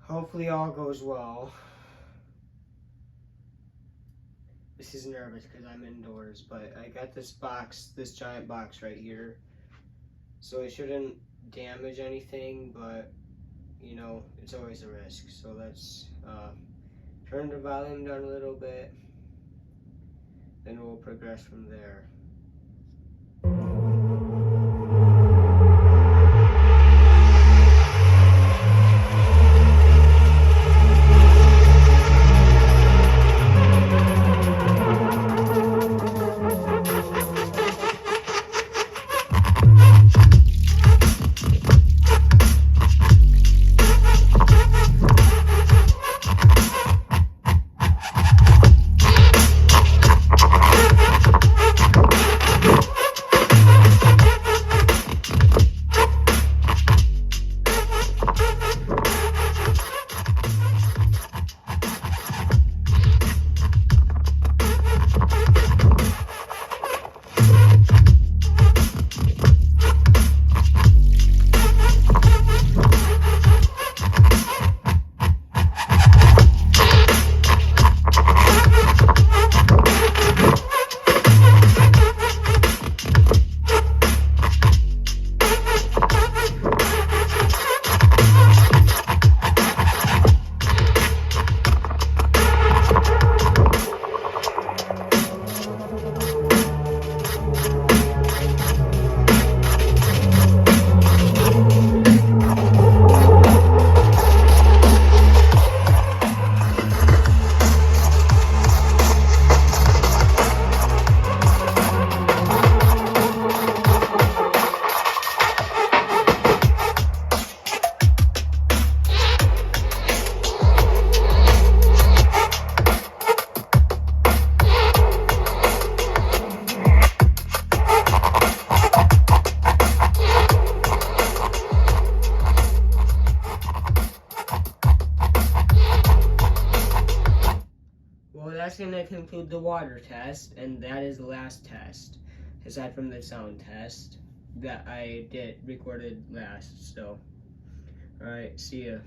Hopefully all goes well. This is nervous because I'm indoors, but I got this box, this giant box right here. So it shouldn't damage anything, but you know, it's always a risk. So let's turn the volume down a little bit, then we'll progress from there. that's going to conclude the water test, and that is the last test, aside from the sound test that I recorded last. So, alright, see ya.